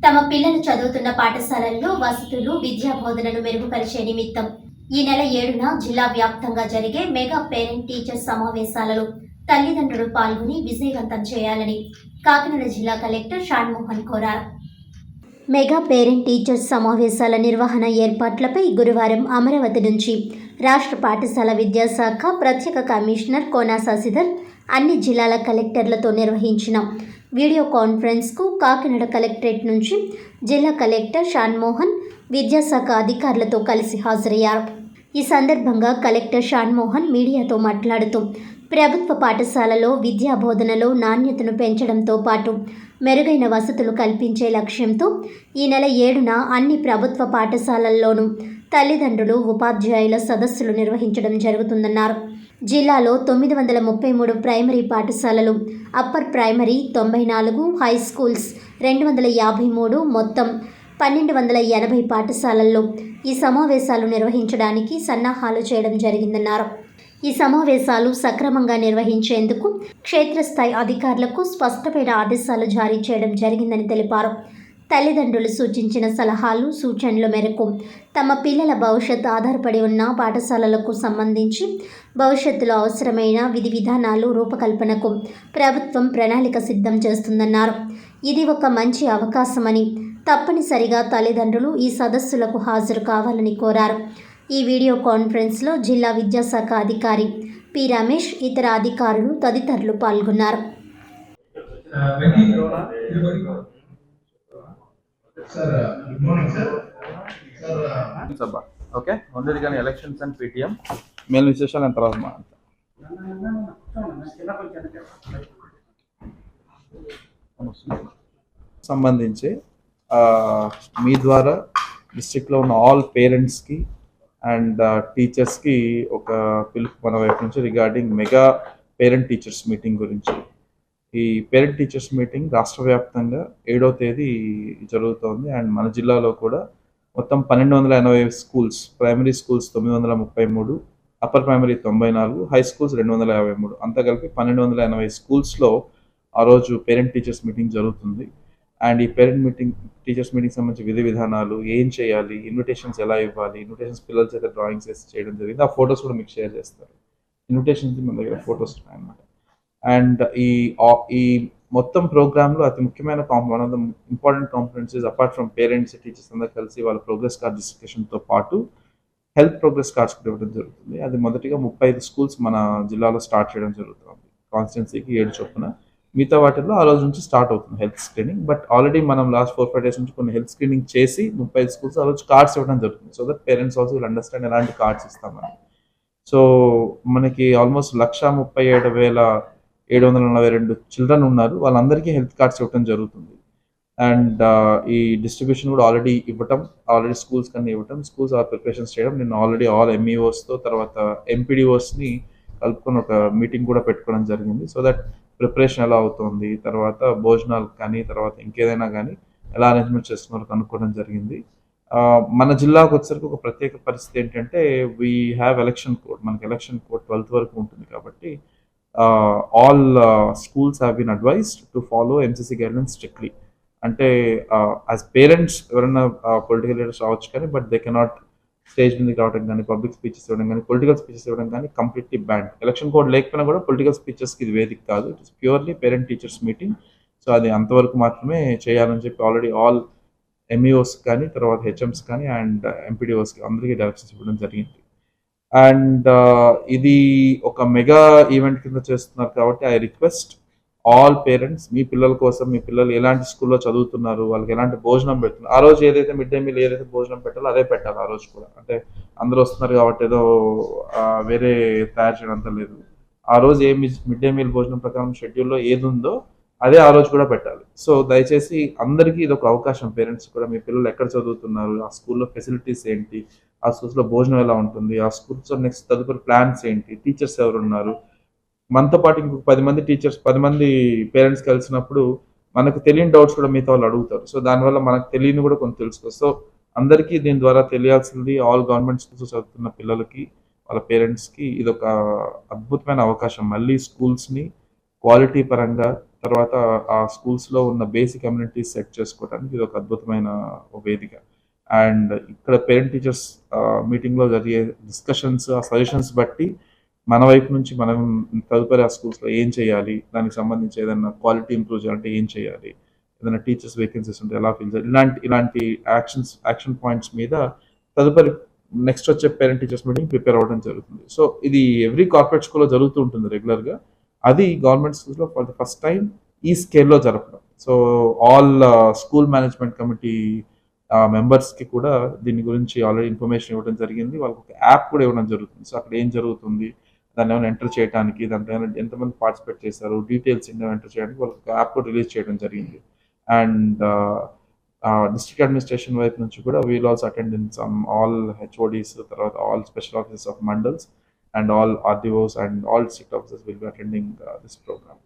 తమ పిల్లలు చదువుతున్న పాఠశాలల్లో వసతులు, విద్యా బోధనను మెరుగుపరిచే నిమిత్తం ఈ నెల 7న జిల్లా వ్యాప్తంగా జరిగే మెగా పేరెంట్ టీచర్ సమావేశాలలో తల్లిదండ్రులు పాల్గొని విజయవంతం చేయాలని కాకినాడ జిల్లా కలెక్టర్ షాన్మోహన్ కోరారు. మెగా పేరెంట్ టీచర్స్ సమావేశాల నిర్వహణ ఏర్పాట్లపై గురువారం అమరావతి నుంచి రాష్ట్ర పాఠశాల విద్యాశాఖ ప్రత్యేక కమిషనర్ కోనా శశిధర్ అన్ని జిల్లాల కలెక్టర్లతో నిర్వహించిన వీడియో కాన్ఫరెన్స్కు కాకినాడ కలెక్టరేట్ నుంచి జిల్లా కలెక్టర్ షాన్మోహన్ విద్యాశాఖ అధికారులతో కలిసి హాజరయ్యారు. ఈ సందర్భంగా కలెక్టర్ షాన్మోహన్ మీడియాతో మాట్లాడుతూ ప్రభుత్వ పాఠశాలలో విద్యా బోధనలో నాణ్యతను పెంచడంతో పాటు మెరుగైన వసతులు కల్పించే లక్ష్యంతో ఈ నెల 7న అన్ని ప్రభుత్వ పాఠశాలల్లోనూ తల్లిదండ్రులు, ఉపాధ్యాయుల సదస్సులు నిర్వహించడం జరుగుతుందన్నారు. జిల్లాలో 933 ప్రైమరీ పాఠశాలలు, అప్పర్ ప్రైమరీ 94, హై స్కూల్స్ 253, మొత్తం 1280 పాఠశాలల్లో ఈ సమావేశాలు నిర్వహించడానికి సన్నాహాలు చేయడం జరిగిందన్నారు. ఈ సమావేశాలు సక్రమంగా నిర్వహించేందుకు క్షేత్రస్థాయి అధికారులకు స్పష్టమైన ఆదేశాలు జారీ చేయడం జరిగిందని తెలిపారు. తల్లిదండ్రులు సూచించిన సలహాలు, సూచనల మేరకు తమ పిల్లల భవిష్యత్తు ఆధారపడి ఉన్న పాఠశాలలకు సంబంధించి భవిష్యత్తులో అవసరమైన విధి విధానాలు రూపకల్పనకు ప్రభుత్వం ప్రణాళిక సిద్ధం చేస్తుందన్నారు. ఇది ఒక మంచి అవకాశమని, తప్పనిసరిగా తల్లిదండ్రులు ఈ సదస్సులకు హాజరు కావాలని కోరారు. ఈ వీడియో కాన్ఫరెన్స్లో జిల్లా విద్యాశాఖ అధికారి పి రమేష్, ఇతర అధికారులు తదితరులు పాల్గొన్నారు. ఓకే, ఓన్లీ కానీ ఎలక్షన్స్ అండ్ పీటీఎం మేలు విశేషాలు ఎంత తర్వాత సంబంధించి మీ ద్వారా డిస్ట్రిక్ట్లో ఉన్న ఆల్ పేరెంట్స్కి అండ్ టీచర్స్కి ఒక పిలుపు మన వైపు నుంచి regarding mega parent teachers meeting గురించి. ఈ పేరెంట్ టీచర్స్ మీటింగ్ రాష్ట్ర వ్యాప్తంగా 7వ తేదీ జరుగుతోంది. అండ్ మన జిల్లాలో కూడా మొత్తం 1280 schools, primary schools 933, upper primary 94, high schools 253, అంతా కలిపి 1280 స్కూల్స్లో ఆ రోజు పేరెంట్ టీచర్స్ మీటింగ్ జరుగుతుంది. అండ్ ఈ పేరెంట్ టీచర్స్ మీటింగ్ సంబంధించి విధి విధానాలు, ఏం చేయాలి, ఇన్విటేషన్స్ ఎలా ఇవ్వాలి, ఇన్విటేషన్స్ పిల్లల చేత డ్రాయింగ్స్ వేసి చేయడం జరిగింది. ఆ ఫొటోస్ కూడా మీకు షేర్ చేస్తారు. ఇన్విటేషన్స్ మన దగ్గర ఫొటోస్ ఉన్నాయన్నమాట. అండ్ ఈ మొత్తం ప్రోగ్రాంలో అతి ముఖ్యమైన one of the important components apart from parents, teachers అందరూ కలిసి వాళ్ళ ప్రోగ్రెస్ కార్డ్ డిస్ట్రిబ్యూషన్తో పాటు హెల్త్ ప్రోగ్రెస్ కార్డ్స్ కూడా ఇవ్వడం జరుగుతుంది. అది మొదటిగా 35 స్కూల్స్ మన జిల్లాలో స్టార్ట్ చేయడం జరుగుతుంది. కాన్స్టిట్యున్సీకి 7 చొప్పున, మిగతా వాటిల్లో ఆ రోజు నుంచి స్టార్ట్ అవుతుంది హెల్త్ స్క్రీనింగ్. బట్ ఆల్రెడీ మనం లాస్ట్ 4-5 days నుంచి కొన్ని హెల్త్ స్క్రీనింగ్ చేసి 35 స్కూల్స్ ఆ రోజు కార్డ్స్ ఇవ్వడం జరుగుతుంది. So that parents also will understand ఎలాంటి కార్డ్స్ ఇస్తామని. సో మనకి ఆల్మోస్ట్ 137,742 చిల్డ్రన్ ఉన్నారు. వాళ్ళందరికీ హెల్త్ కార్డ్స్ ఇవ్వడం జరుగుతుంది. అండ్ ఈ డిస్ట్రిబ్యూషన్ కూడా ఆల్రెడీ స్కూల్స్ కన్నా ఇవ్వటం, స్కూల్స్ ప్రిపరేషన్స్ చేయడం. నేను ఆల్రెడీ ఆల్ ఎంఈఓస్తో తర్వాత ఎంపీడీఓస్ని కలుపుకొని ఒక మీటింగ్ కూడా పెట్టుకోవడం జరిగింది. సో దట్ ప్రిపరేషన్ ఎలా అవుతుంది, తర్వాత భోజనాలు కానీ, తర్వాత ఇంకేదైనా కానీ ఎలా అరేంజ్మెంట్ చేస్తున్నారో కనుక్కోవడం జరిగింది. మన జిల్లాకు వచ్చేసరికి ఒక ప్రత్యేక పరిస్థితి ఏంటంటే వీ హ్యావ్ ఎలక్షన్ కోడ్. మనకి ఎలక్షన్ కోడ్ 12th వరకు ఉంటుంది కాబట్టి all schools have been advised to follow MCC guidelines strictly. అంటే యాజ్ పేరెంట్స్ ఎవరైనా పొలిటికల్ లీడర్స్ రావచ్చు కానీ, బట్ దే కెనాట్ స్టేజ్ మీదకి రావడం కానీ, పబ్లిక్ స్పీచెస్ ఇవ్వడం కానీ, పొలిటికల్ స్పీచెస్ ఇవ్వడం కానీ కంప్లీట్లీ బ్యాన్. ఎలక్షన్ కోడ్ లేకపోయినా కూడా పొలిటికల్ స్పీచెస్కి ఇది వేదిక కాదు. It is purely parent teachers meeting. So అది అంతవరకు మాత్రమే చేయాలని చెప్పి ఆల్రెడీ ఆల్ ఎంఈఓస్ కానీ, తర్వాత హెచ్ఎంస్ కానీ అండ్ ఎంపీడీఓస్కి అందరికీ డైరెక్షన్స్ ఇవ్వడం జరిగింది. అండ్ ఇది ఒక మెగా ఈవెంట్ కింద చేస్తున్నారు కాబట్టి ఐ రిక్వెస్ట్ ఆల్ పేరెంట్స్, మీ పిల్లల కోసం, మీ పిల్లలు ఎలాంటి స్కూల్లో చదువుతున్నారు, వాళ్ళకి ఎలాంటి భోజనం పెడుతున్నారు, ఆ రోజు ఏదైతే మిడ్ డే మీల్ ఏదైతే భోజనం పెట్టాలో అదే పెట్టాలి ఆ రోజు కూడా. అంటే అందరూ వస్తున్నారు కాబట్టి ఏదో వేరే తయారు చేయడం అంతా లేదు. ఆ రోజు ఏ మిడ్ డే మీల్ భోజనం ప్రకారం షెడ్యూల్లో ఏది ఉందో అదే ఆ రోజు కూడా పెట్టాలి. సో దయచేసి అందరికీ ఇది ఒక అవకాశం. పేరెంట్స్ కూడా మీ పిల్లలు ఎక్కడ చదువుతున్నారు, ఆ స్కూల్లో ఫెసిలిటీస్ ఏంటి, ఆ స్కూల్స్లో భోజనం ఎలా ఉంటుంది, ఆ స్కూల్స్లో నెక్స్ట్ తదుపరి ప్లాన్స్ ఏంటి, టీచర్స్ ఎవరు ఉన్నారు, మనతో పాటు ఇంకొక 10 మంది టీచర్స్, 10 మంది పేరెంట్స్ కలిసినప్పుడు మనకు తెలియని డౌట్స్ కూడా మిగతా వాళ్ళు అడుగుతారు. సో దానివల్ల మనకు తెలియని కూడా కొంత తెలుసుకోవచ్చు. సో అందరికీ దీని ద్వారా తెలియాల్సింది ఆల్ గవర్నమెంట్ స్కూల్స్ చదువుతున్న పిల్లలకి, వాళ్ళ పేరెంట్స్కి ఇది ఒక అద్భుతమైన అవకాశం. మళ్ళీ స్కూల్స్ని క్వాలిటీ పరంగా, తర్వాత ఆ స్కూల్స్లో ఉన్న బేసిక్ కమ్యూనిటీస్ సెట్ చేసుకోవడానికి ఇది ఒక అద్భుతమైన వేదిక. అండ్ ఇక్కడ పేరెంట్ టీచర్స్ మీటింగ్లో జరిగే డిస్కషన్స్, ఆ సజెషన్స్ బట్టి మన వైపు నుంచి మనం తదుపరి ఆ స్కూల్స్లో ఏం చేయాలి, దానికి సంబంధించి ఏదైనా క్వాలిటీ ఇంప్రూవ్ చేయాలంటే ఏం చేయాలి, ఏదైనా టీచర్స్ వేకెన్సీస్ ఉంటే ఎలా ఫిల్ చేయాలి, ఇలాంటి యాక్షన్ పాయింట్స్ మీద తదుపరి నెక్స్ట్ వచ్చే పేరెంట్ టీచర్స్ మీటింగ్ ప్రిపేర్ అవ్వడం జరుగుతుంది. సో ఇది ఎవ్రీ కార్పొరేట్ స్కూల్లో జరుగుతూ ఉంటుంది రెగ్యులర్గా. అది గవర్నమెంట్ స్కూల్స్లో ఫర్ ద ఫస్ట్ టైం ఈ స్కేల్లో జరపడం. So all school management committee మెంబర్స్కి కూడా దీని గురించి ఆల్రెడీ ఇన్ఫర్మేషన్ ఇవ్వడం జరిగింది. వాళ్ళకి ఒక యాప్ కూడా ఇవ్వడం జరుగుతుంది. సో అక్కడ ఏం జరుగుతుంది, దాన్ని ఏమైనా ఎంటర్ చేయడానికి, దాంట్లో ఏమైనా ఎంతమంది పార్టిసిపేట్ చేశారు, డీటెయిల్స్ ఎన్నో ఎంటర్ చేయడానికి వాళ్ళకి ఒక యాప్ కూడా రిలీజ్ చేయడం జరిగింది. అండ్ డిస్ట్రిక్ట్ అడ్మినిస్ట్రేషన్ వైపు నుంచి కూడా we'll also attend in some all HODs, తర్వాత all special officers of mandals and all RDOs and all district officers will be attending this program.